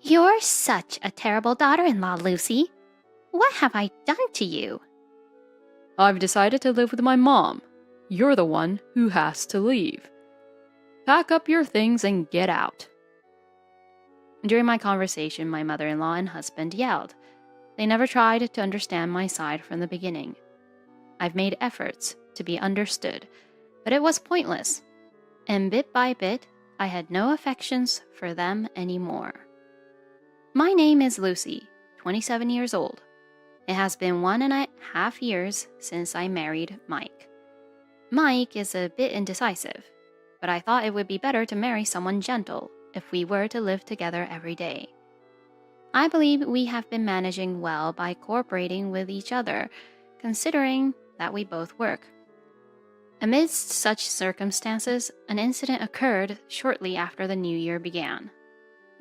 You're such a terrible daughter-in-law, Lucy. What have I done to you? I've decided to live with my mom. You're the one who has to leave. Pack up your things and get out. During my conversation, my mother-in-law and husband yelled. They never tried to understand my side from the beginning. I've made efforts to be understood, but it was pointless. And bit by bit, I had no affections for them anymore. My name is Lucy, 27 years old. It has been 1.5 years since I married Mike. Mike is a bit indecisive, but I thought it would be better to marry someone gentle if we were to live together every day. I believe we have been managing well by cooperating with each other, considering that we both work. Amidst such circumstances, an incident occurred shortly after the new year began.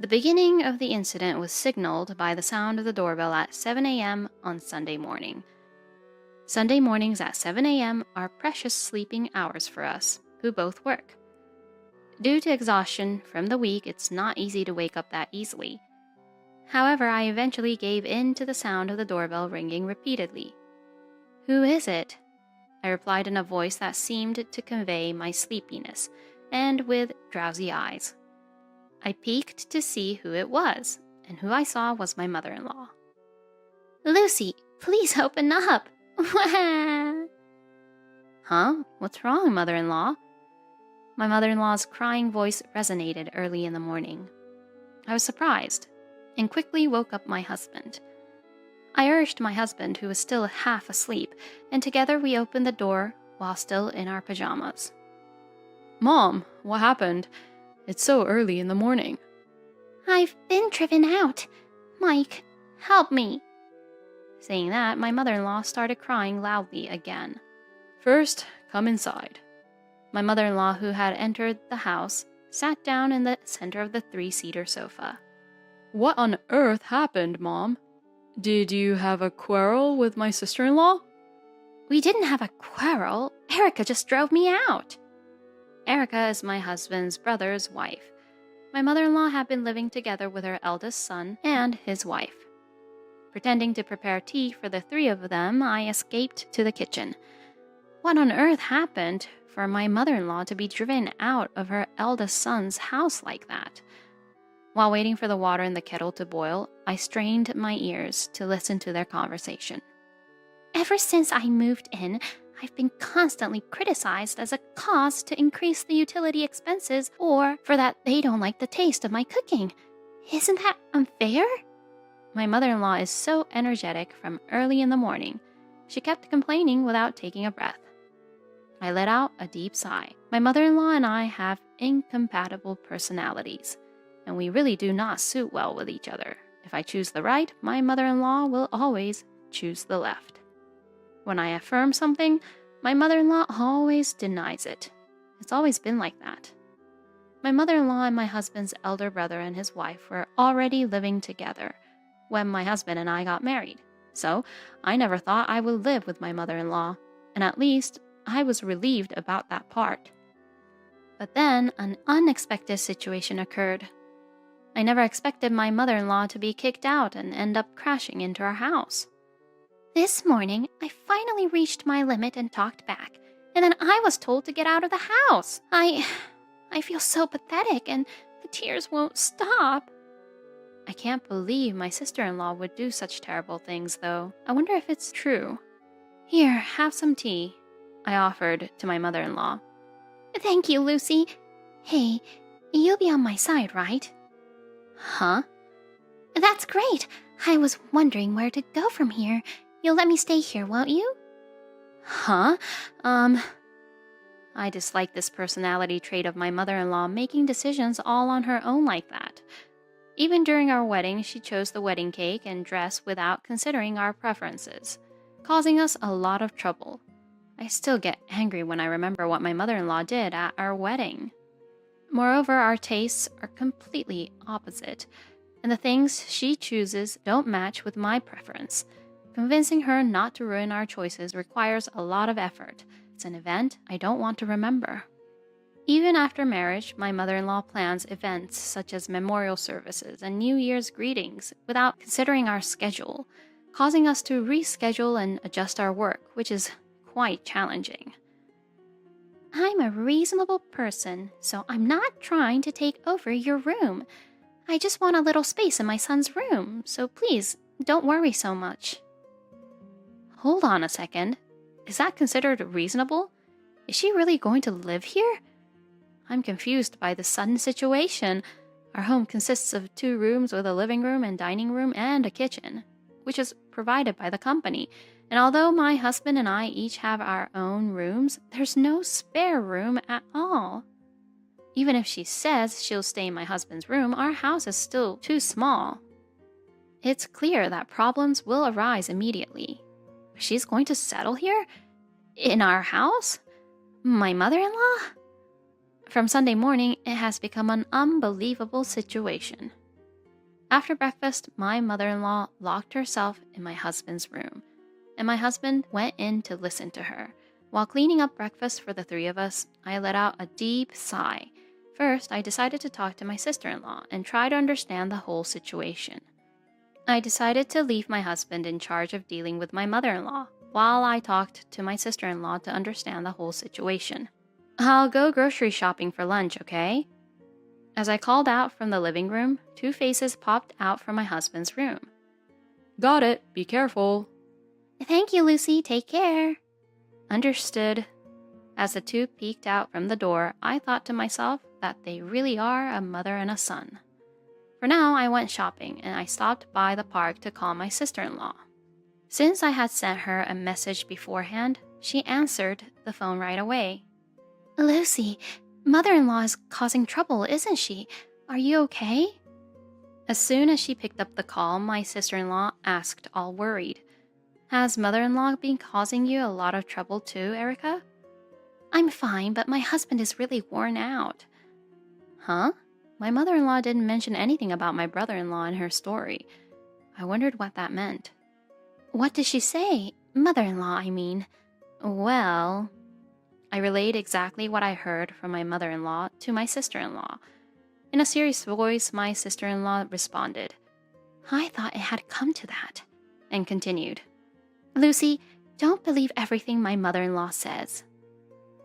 The beginning of the incident was signaled by the sound of the doorbell at 7 a.m. on Sunday morning. Sunday mornings at 7 a.m. are precious sleeping hours for us, who both work. Due to exhaustion from the week, it's not easy to wake up that easily. However, I eventually gave in to the sound of the doorbell ringing repeatedly. "Who is it?" I replied in a voice that seemed to convey my sleepiness, and with drowsy eyes. I peeked to see who it was, and who I saw was my mother-in-law. "Lucy, please open up." "Huh? What's wrong, mother-in-law?" My mother-in-law's crying voice resonated early in the morning. I was surprised, and quickly woke up my husband. I urged my husband, who was still half asleep, and together we opened the door while still in our pajamas. "Mom, what happened? It's so early in the morning." "I've been driven out. Mike, help me." Saying that, my mother-in-law started crying loudly again. "First, come inside." My mother-in-law, who had entered the house, sat down in the center of the 3-seater sofa. "What on earth happened, Mom? Did you have a quarrel with my sister-in-law?" "We didn't have a quarrel. Erica just drove me out." Erica is my husband's brother's wife. My mother-in-law had been living together with her eldest son and his wife. Pretending to prepare tea for the 3 of them, I escaped to the kitchen. What on earth happened for my mother-in-law to be driven out of her eldest son's house like that? While waiting for the water in the kettle to boil, I strained my ears to listen to their conversation. "Ever since I moved in, I've been constantly criticized as a cause to increase the utility expenses or for that they don't like the taste of my cooking. Isn't that unfair?" My mother-in-law is so energetic from early in the morning. She kept complaining without taking a breath. I let out a deep sigh. My mother-in-law and I have incompatible personalities, and we really do not suit well with each other. If I choose the right, my mother-in-law will always choose the left. When I affirm something, my mother-in-law always denies it. It's always been like that. My mother-in-law and my husband's elder brother and his wife were already living together when my husband and I got married. So I never thought I would live with my mother-in-law, and at least I was relieved about that part. But then an unexpected situation occurred. I never expected my mother-in-law to be kicked out and end up crashing into our house. This morning, I finally reached my limit and talked back, and then I was told to get out of the house. I feel so pathetic, and the tears won't stop. I can't believe my sister-in-law would do such terrible things, though. I wonder if it's true. "Here, have some tea," I offered to my mother-in-law. "Thank you, Lucy. Hey, you'll be on my side, right?" "Huh?" "That's great. I was wondering where to go from here. You'll let me stay here, won't you?" "Huh? I dislike this personality trait of my mother-in-law, making decisions all on her own like that. Even during our wedding, she chose the wedding cake and dress without considering our preferences, causing us a lot of trouble. I still get angry when I remember what my mother-in-law did at our wedding. Moreover, our tastes are completely opposite, and the things she chooses don't match with my preference. Convincing her not to ruin our choices requires a lot of effort. It's an event I don't want to remember." Even after marriage, my mother-in-law plans events such as memorial services and New Year's greetings without considering our schedule, causing us to reschedule and adjust our work, which is quite challenging. I'm a reasonable person, so I'm not trying to take over your room. I just want a little space in my son's room, so please don't worry so much. Hold on a second. Is that considered reasonable? Is she really going to live here? I'm confused by the sudden situation. Our home consists of 2 rooms with a living room and dining room and a kitchen, which is provided by the company. And although my husband and I each have our own rooms, there's no spare room at all. Even if she says she'll stay in my husband's room, our house is still too small. It's clear that problems will arise immediately. She's going to settle here? In our house? My mother-in-law? From Sunday morning, it has become an unbelievable situation. After breakfast, my mother-in-law locked herself in my husband's room, and my husband went in to listen to her. While cleaning up breakfast for the 3 of us, I let out a deep sigh. First, I decided to talk to my sister-in-law and try to understand the whole situation. I decided to leave my husband in charge of dealing with my mother-in-law, while I talked to my sister-in-law to understand the whole situation. I'll go grocery shopping for lunch, okay? As I called out from the living room, 2 faces popped out from my husband's room. Got it. Be careful. Thank you, Lucy. Take care. Understood. As the 2 peeked out from the door, I thought to myself that they really are a mother and a son. For now, I went shopping and I stopped by the park to call my sister-in-law. Since I had sent her a message beforehand, she answered the phone right away. Lucy, mother-in-law is causing trouble, isn't she? Are you okay? As soon as she picked up the call, my sister-in-law asked, all worried, Has mother-in-law been causing you a lot of trouble too, Erica? I'm fine, but my husband is really worn out. Huh? My mother-in-law didn't mention anything about my brother-in-law in her story. I wondered what that meant. What did she say? Mother-in-law, I mean. Well, I relayed exactly what I heard from my mother-in-law to my sister-in-law. In a serious voice, my sister-in-law responded, I thought it had come to that, and continued, Lucy, don't believe everything my mother-in-law says.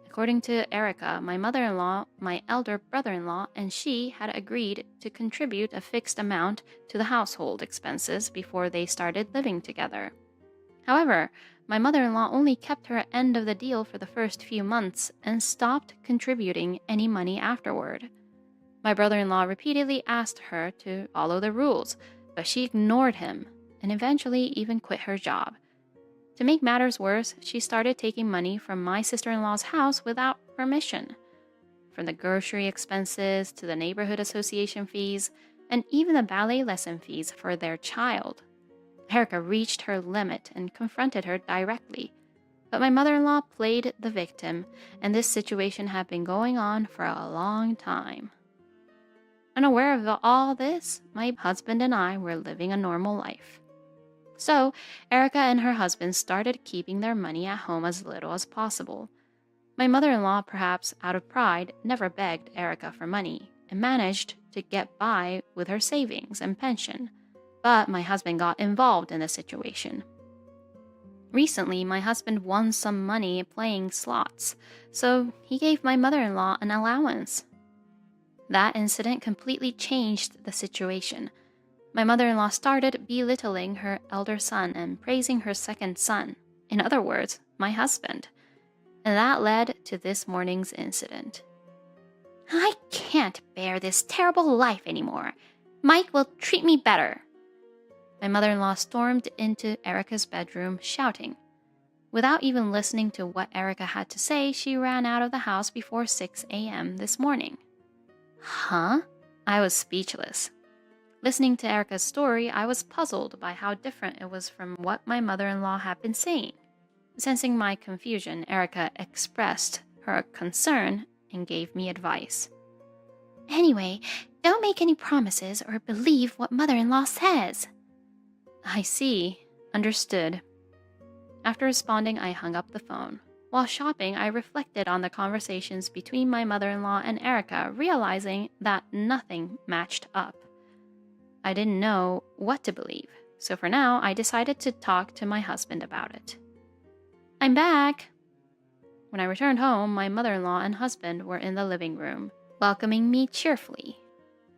According to Erica, my mother-in-law, my elder brother-in-law, and she had agreed to contribute a fixed amount to the household expenses before they started living together. However, my mother-in-law only kept her end of the deal for the first few months and stopped contributing any money afterward. My brother-in-law repeatedly asked her to follow the rules, but she ignored him and eventually even quit her job. To make matters worse, she started taking money from my sister-in-law's house without permission. From the grocery expenses to the neighborhood association fees and even the ballet lesson fees for their child. Erica reached her limit and confronted her directly. But my mother-in-law played the victim, and this situation had been going on for a long time. Unaware of all this, my husband and I were living a normal life. So, Erica and her husband started keeping their money at home as little as possible. My mother-in-law, perhaps out of pride, never begged Erica for money and managed to get by with her savings and pension. But my husband got involved in the situation. Recently, my husband won some money playing slots, so he gave my mother-in-law an allowance. That incident completely changed the situation. My mother-in-law started belittling her elder son and praising her second son, in other words, my husband. And that led to this morning's incident. I can't bear this terrible life anymore. Mike will treat me better. My mother-in-law stormed into Erica's bedroom, shouting. Without even listening to what Erica had to say, she ran out of the house before 6 a.m. this morning. Huh? I was speechless. Listening to Erica's story, I was puzzled by how different it was from what my mother-in-law had been saying. Sensing my confusion, Erica expressed her concern and gave me advice. Anyway, don't make any promises or believe what mother-in-law says. I see. Understood. After responding, I hung up the phone. While shopping, I reflected on the conversations between my mother-in-law and Erica, realizing that nothing matched up. I didn't know what to believe, so for now, I decided to talk to my husband about it. "I'm back." When I returned home, my mother-in-law and husband were in the living room, welcoming me cheerfully.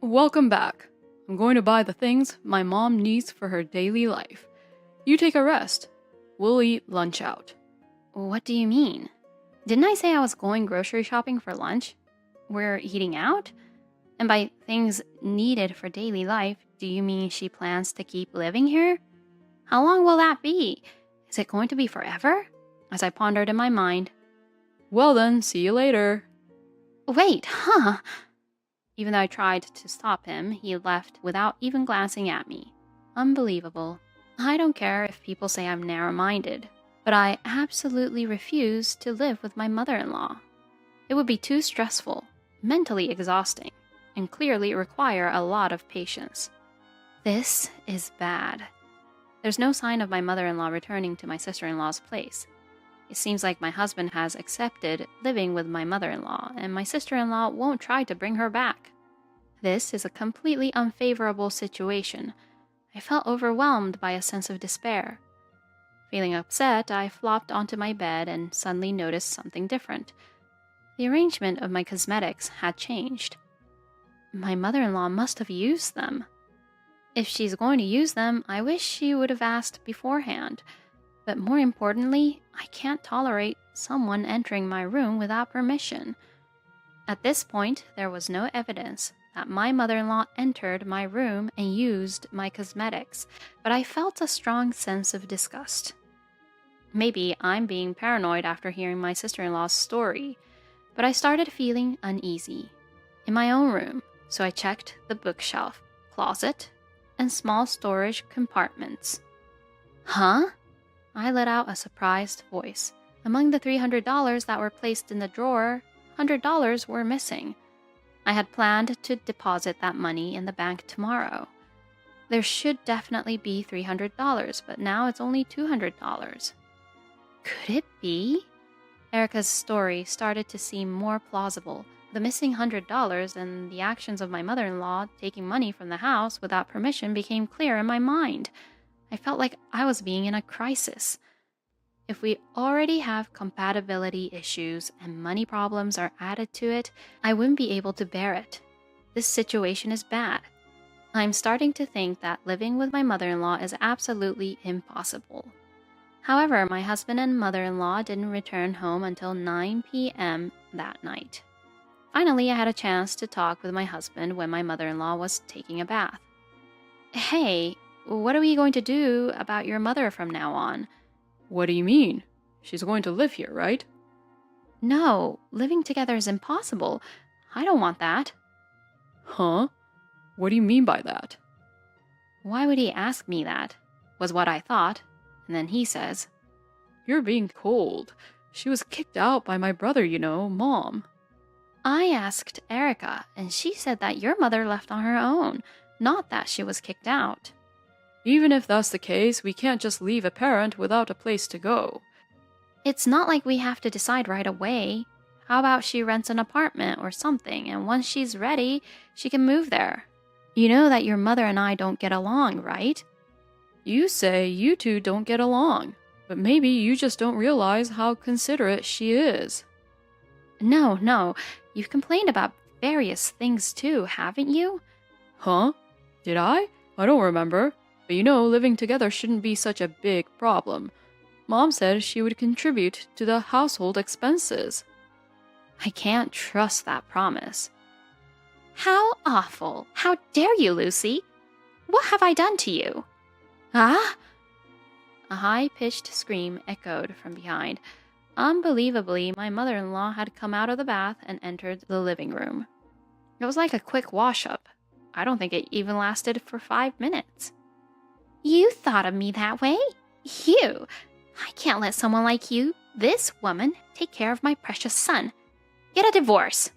Welcome back. I'm going to buy the things my mom needs for her daily life. You take a rest. We'll eat lunch out. What do you mean? Didn't I say I was going grocery shopping for lunch? We're eating out? And by things needed for daily life, do you mean she plans to keep living here? How long will that be? Is it going to be forever? As I pondered in my mind. Well then, see you later. Wait, huh? Even though I tried to stop him, he left without even glancing at me. Unbelievable. I don't care if people say I'm narrow-minded, but I absolutely refuse to live with my mother-in-law. It would be too stressful, mentally exhausting, and clearly require a lot of patience. This is bad. There's no sign of my mother-in-law returning to my sister-in-law's place. It seems like my husband has accepted living with my mother-in-law, and my sister-in-law won't try to bring her back. This is a completely unfavorable situation. I felt overwhelmed by a sense of despair. Feeling upset, I flopped onto my bed and suddenly noticed something different. The arrangement of my cosmetics had changed. My mother-in-law must have used them. If she's going to use them, I wish she would have asked beforehand. But more importantly, I can't tolerate someone entering my room without permission. At this point, there was no evidence that my mother-in-law entered my room and used my cosmetics, but I felt a strong sense of disgust. Maybe I'm being paranoid after hearing my sister-in-law's story, but I started feeling uneasy. In my own room, so I checked the bookshelf, closet, and small storage compartments. Huh? I let out a surprised voice. Among the $300 that were placed in the drawer, $100 were missing. I had planned to deposit that money in the bank tomorrow. There should definitely be $300, but now it's only $200. Could it be? Erica's story started to seem more plausible. The missing $100 and the actions of my mother-in-law taking money from the house without permission became clear in my mind. I felt like I was being in a crisis. If we already have compatibility issues and money problems are added to it, I wouldn't be able to bear it. This situation is bad. I'm starting to think that living with my mother-in-law is absolutely impossible. However, my husband and mother-in-law didn't return home until 9 p.m. that night. Finally, I had a chance to talk with my husband when my mother-in-law was taking a bath. Hey, what are we going to do about your mother from now on? What do you mean? She's going to live here, right? No, living together is impossible. I don't want that. Huh? What do you mean by that? Why would he ask me that? Was what I thought. And then he says, You're being cold. She was kicked out by my brother, Mom. I asked Erica, and she said that your mother left on her own, not that she was kicked out. Even if that's the case, we can't just leave a parent without a place to go. It's not like we have to decide right away. How about she rents an apartment or something, and once she's ready, she can move there? You know that your mother and I don't get along, right? You say you two don't get along, but maybe you just don't realize how considerate she is. No, you've complained about various things too, haven't you? Huh? Did I? I don't remember. But living together shouldn't be such a big problem. Mom said she would contribute to the household expenses. I can't trust that promise. How awful! How dare you, Lucy? What have I done to you? Ah! A high-pitched scream echoed from behind. Unbelievably, my mother-in-law had come out of the bath and entered the living room. It was like a quick wash-up. I don't think it even lasted for 5 minutes. You thought of me that way? You! I can't let someone like you, this woman, take care of my precious son. Get a divorce.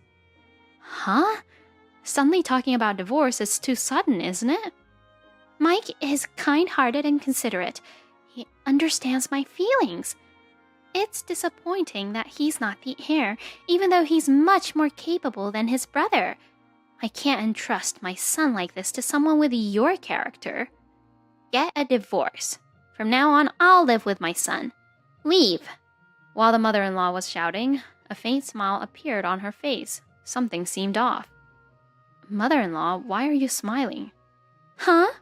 Huh? Suddenly talking about divorce is too sudden, isn't it? Mike is kind-hearted and considerate. He understands my feelings. It's disappointing that he's not the heir, even though he's much more capable than his brother. I can't entrust my son like this to someone with your character. Get a divorce. From now on, I'll live with my son. Leave." While the mother-in-law was shouting, a faint smile appeared on her face. Something seemed off. "Mother-in-law, why are you smiling?" "Huh?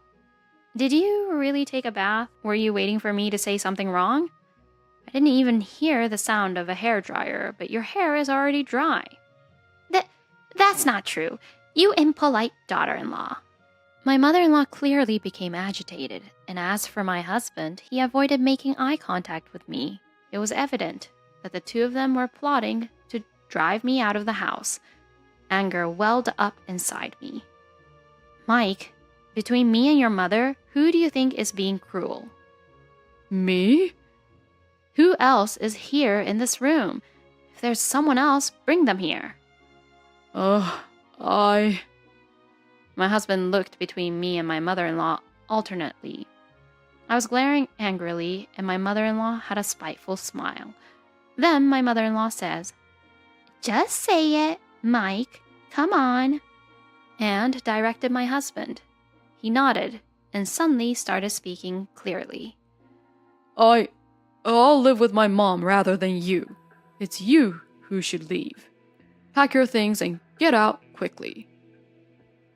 Did you really take a bath? Were you waiting for me to say something wrong? I didn't even hear the sound of a hairdryer, but your hair is already dry." That's not true. You impolite daughter-in-law." My mother-in-law clearly became agitated, and as for my husband, he avoided making eye contact with me. It was evident that the two of them were plotting to drive me out of the house. Anger welled up inside me. "Mike, between me and your mother, who do you think is being cruel?" Me? "Who else is here in this room? If there's someone else, bring them here." My husband looked between me and my mother-in-law alternately. I was glaring angrily, and my mother-in-law had a spiteful smile. Then my mother-in-law says, "Just say it, Mike. Come on." And directed my husband. He nodded and suddenly started speaking clearly. I'll live with my mom rather than you. It's you who should leave. Pack your things and get out quickly."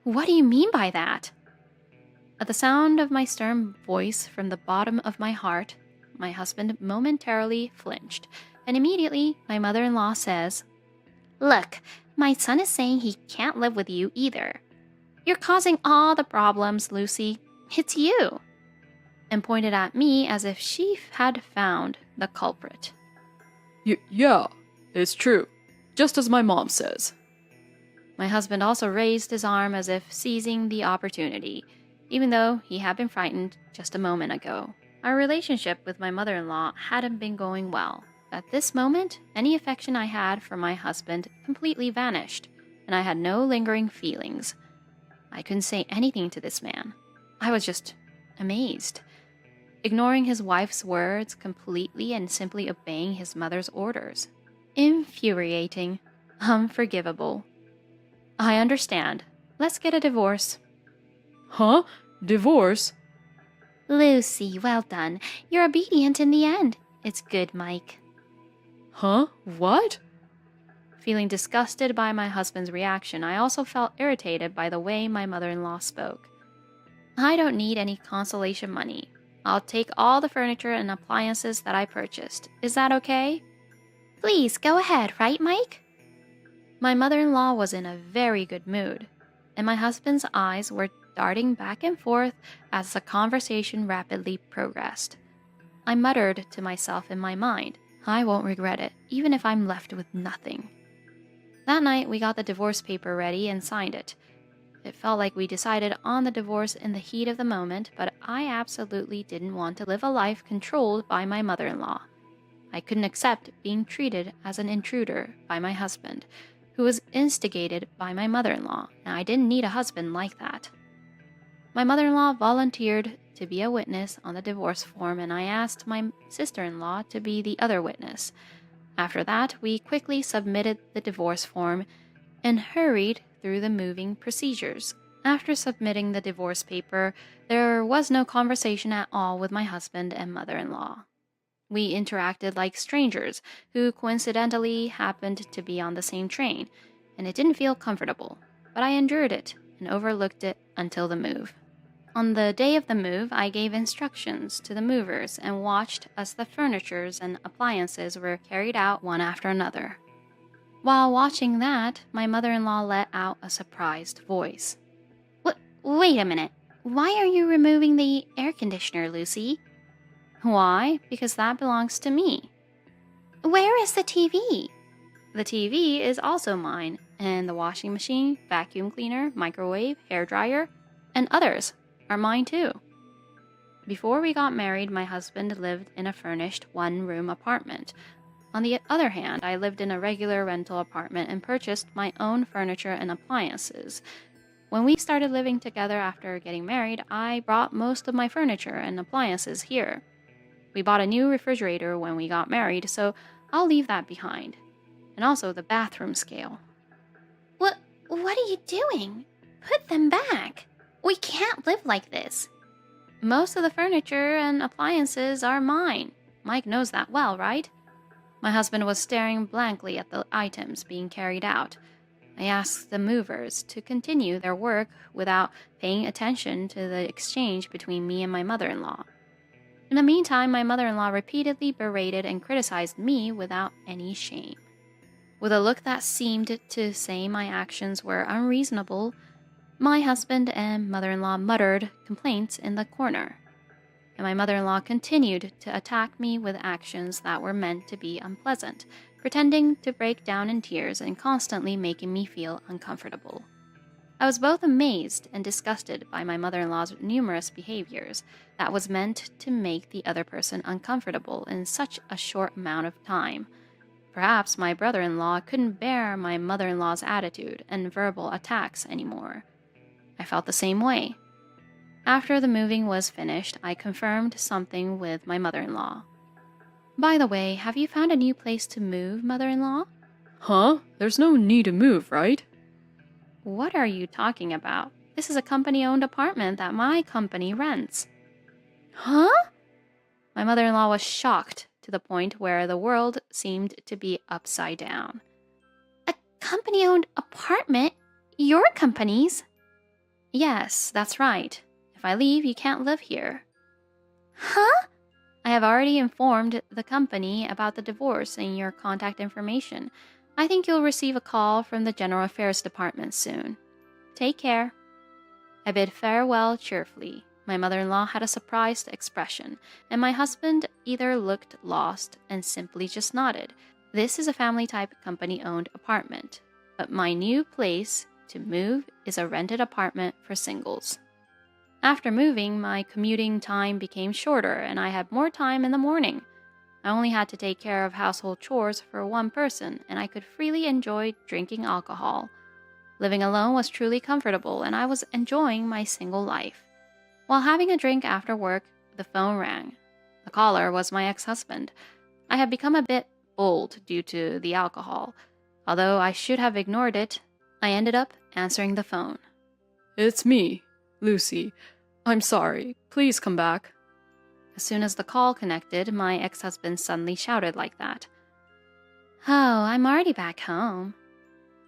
"What do you mean by that?" At the sound of my stern voice from the bottom of my heart, my husband momentarily flinched, and immediately my mother-in-law says, "Look, my son is saying he can't live with you either. You're causing all the problems, Lucy. It's you." And pointed at me as if she had found the culprit. Yeah, it's true. Just as my mom says." My husband also raised his arm as if seizing the opportunity, even though he had been frightened just a moment ago. Our relationship with my mother-in-law hadn't been going well. At this moment, any affection I had for my husband completely vanished, and I had no lingering feelings. I couldn't say anything to this man. I was just amazed, ignoring his wife's words completely and simply obeying his mother's orders. Infuriating. Unforgivable. "I understand. Let's get a divorce." Huh? Divorce? "Lucy, well done. You're obedient in the end. It's good, Mike." Huh? What? Feeling disgusted by my husband's reaction, I also felt irritated by the way my mother-in-law spoke. "I don't need any consolation money. I'll take all the furniture and appliances that I purchased. Is that okay?" "Please, go ahead, right, Mike?" My mother-in-law was in a very good mood, and my husband's eyes were darting back and forth as the conversation rapidly progressed. I muttered to myself in my mind, "I won't regret it, even if I'm left with nothing." That night, we got the divorce paper ready and signed it. It felt like we decided on the divorce in the heat of the moment, but I absolutely didn't want to live a life controlled by my mother-in-law. I couldn't accept being treated as an intruder by my husband, who was instigated by my mother-in-law, and I didn't need a husband like that. My mother-in-law volunteered to be a witness on the divorce form, and I asked my sister-in-law to be the other witness. After that, we quickly submitted the divorce form and hurried through the moving procedures. After submitting the divorce paper, there was no conversation at all with my husband and mother-in-law. We interacted like strangers who coincidentally happened to be on the same train, and it didn't feel comfortable, but I endured it and overlooked it until the move. On the day of the move, I gave instructions to the movers and watched as the furnitures and appliances were carried out one after another. While watching that, my mother-in-law let out a surprised voice. Wait a minute. Why are you removing the air conditioner, Lucy?" "Why? Because that belongs to me." "Where is the TV?" "The TV is also mine, and the washing machine, vacuum cleaner, microwave, hairdryer, and others are mine too." Before we got married, my husband lived in a furnished one-room apartment. On the other hand, I lived in a regular rental apartment and purchased my own furniture and appliances. When we started living together after getting married, I brought most of my furniture and appliances here. We bought a new refrigerator when we got married, so I'll leave that behind. And also the bathroom scale. What are you doing? Put them back. We can't live like this. Most of the furniture and appliances are mine. Mike knows that well, right? My husband was staring blankly at the items being carried out. I asked the movers to continue their work without paying attention to the exchange between me and my mother-in-law. In the meantime, my mother-in-law repeatedly berated and criticized me without any shame. With a look that seemed to say my actions were unreasonable, my husband and mother-in-law muttered complaints in the corner, and my mother-in-law continued to attack me with actions that were meant to be unpleasant, pretending to break down in tears and constantly making me feel uncomfortable. I was both amazed and disgusted by my mother-in-law's numerous behaviors that was meant to make the other person uncomfortable in such a short amount of time. Perhaps my brother-in-law couldn't bear my mother-in-law's attitude and verbal attacks anymore. I felt the same way. After the moving was finished, I confirmed something with my mother-in-law. By the way, have you found a new place to move, mother-in-law? Huh? There's no need to move, right? What are you talking about? This is a company-owned apartment that my company rents. Huh? My mother-in-law was shocked to the point where the world seemed to be upside down. A company-owned apartment? Your company's? Yes, that's right. If I leave, you can't live here. Huh? I have already informed the company about the divorce and your contact information. I think you'll receive a call from the General Affairs Department soon. Take care. I bid farewell cheerfully. My mother-in-law had a surprised expression, and my husband either looked lost and simply just nodded. This is a family-type company-owned apartment, but my new place to move is a rented apartment for singles. After moving, my commuting time became shorter, and I had more time in the morning. I only had to take care of household chores for one person, and I could freely enjoy drinking alcohol. Living alone was truly comfortable, and I was enjoying my single life. While having a drink after work, the phone rang. The caller was my ex-husband. I had become a bit bold due to the alcohol. Although I should have ignored it, I ended up answering the phone. It's me, Lucy. I'm sorry. Please come back. As soon as the call connected, my ex-husband suddenly shouted like that. Oh, I'm already back home.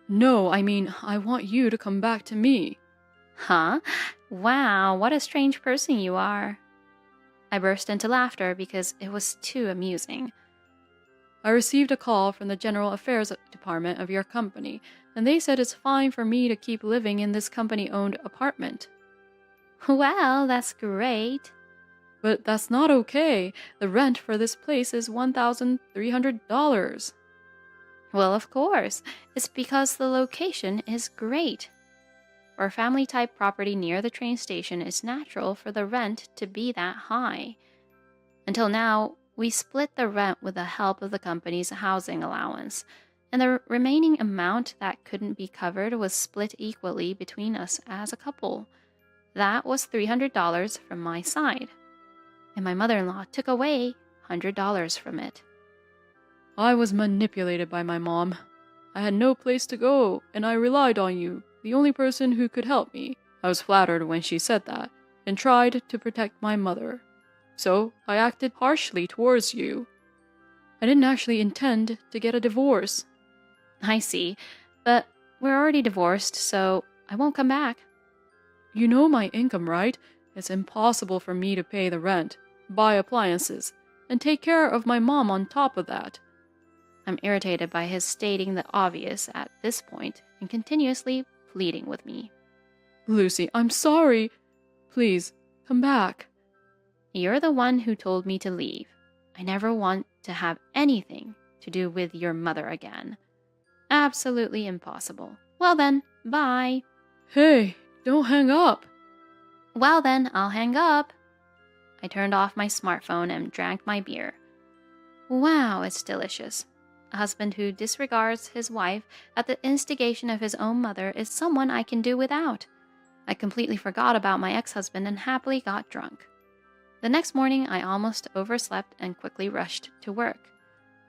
No, I mean, I want you to come back to me. Huh? Wow, what a strange person you are. I burst into laughter because it was too amusing. I received a call from the General Affairs Department of your company, and they said it's fine for me to keep living in this company-owned apartment. Well, that's great. But that's not okay. The rent for this place is $1,300. Well, of course. It's because the location is great. For a family-type property near the train station, it's natural for the rent to be that high. Until now, we split the rent with the help of the company's housing allowance, and the remaining amount that couldn't be covered was split equally between us as a couple. That was $300 from my side, and my mother-in-law took away $100 from it. I was manipulated by my mom. I had no place to go, and I relied on you, the only person who could help me. I was flattered when she said that, and tried to protect my mother. So I acted harshly towards you. I didn't actually intend to get a divorce. I see, but we're already divorced, so I won't come back. You know my income, right? It's impossible for me to pay the rent, buy appliances, and take care of my mom on top of that. I'm irritated by his stating the obvious at this point and continuously pleading with me. Lucy, I'm sorry. Please, come back. You're the one who told me to leave. I never want to have anything to do with your mother again. Absolutely impossible. Well then, bye. Hey, don't hang up. Well then, I'll hang up. I turned off my smartphone and drank my beer. Wow, it's delicious. A husband who disregards his wife at the instigation of his own mother is someone I can do without. I completely forgot about my ex-husband and happily got drunk. The next morning, I almost overslept and quickly rushed to work.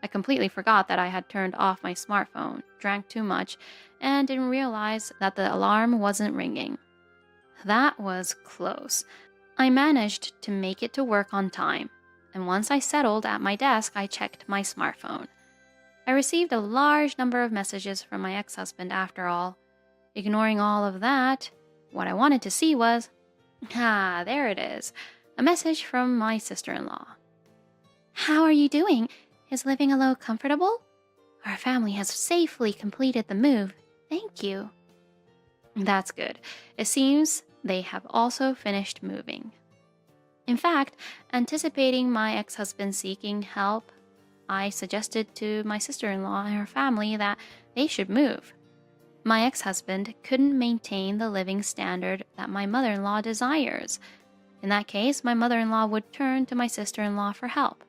I completely forgot that I had turned off my smartphone, drank too much, and didn't realize that the alarm wasn't ringing. That was close. I managed to make it to work on time, and once I settled at my desk, I checked my smartphone. I received a large number of messages from my ex-husband after all. Ignoring all of that, what I wanted to see was, there it is, a message from my sister-in-law. "How are you doing? Is living alone comfortable? Our family has safely completed the move. Thank you." That's good. It seems they have also finished moving. In fact, anticipating my ex-husband seeking help, I suggested to my sister-in-law and her family that they should move. My ex-husband couldn't maintain the living standard that my mother-in-law desires. In that case, my mother-in-law would turn to my sister-in-law for help.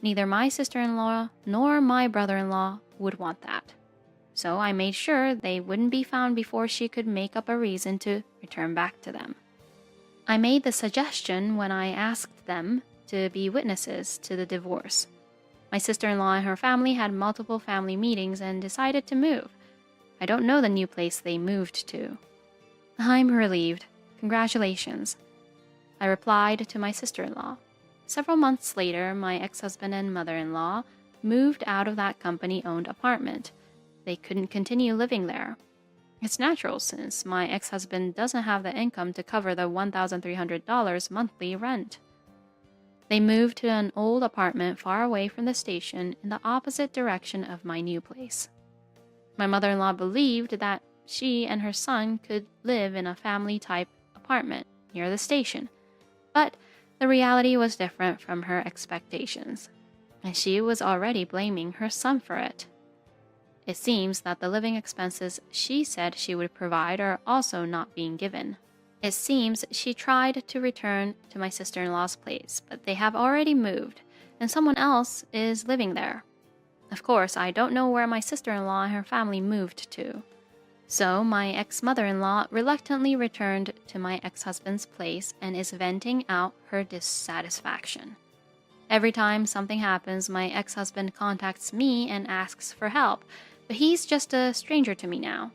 Neither my sister-in-law nor my brother-in-law would want that. So I made sure they wouldn't be found before she could make up a reason to return back to them. I made the suggestion when I asked them to be witnesses to the divorce. My sister-in-law and her family had multiple family meetings and decided to move. I don't know the new place they moved to. "I'm relieved. Congratulations," I replied to my sister-in-law. Several months later, my ex-husband and mother-in-law moved out of that company-owned apartment. They couldn't continue living there. It's natural since my ex-husband doesn't have the income to cover the $1,300 monthly rent. They moved to an old apartment far away from the station in the opposite direction of my new place. My mother-in-law believed that she and her son could live in a family-type apartment near the station, but the reality was different from her expectations, and she was already blaming her son for it. It seems that the living expenses she said she would provide are also not being given. It seems she tried to return to my sister-in-law's place, but they have already moved, and someone else is living there. Of course, I don't know where my sister-in-law and her family moved to. So my ex-mother-in-law reluctantly returned to my ex-husband's place and is venting out her dissatisfaction. Every time something happens, my ex-husband contacts me and asks for help, but he's just a stranger to me now.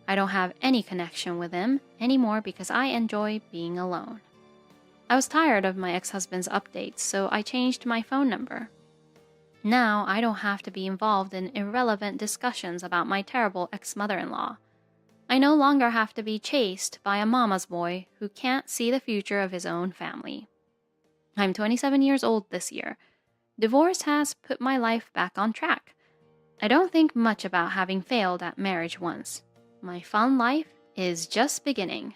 I don't have any connection with him anymore because I enjoy being alone. I was tired of my ex-husband's updates, so I changed my phone number. Now I don't have to be involved in irrelevant discussions about my terrible ex-mother-in-law. I no longer have to be chased by a mama's boy who can't see the future of his own family. I'm 27 years old this year. Divorce has put my life back on track. I don't think much about having failed at marriage once. My fun life is just beginning.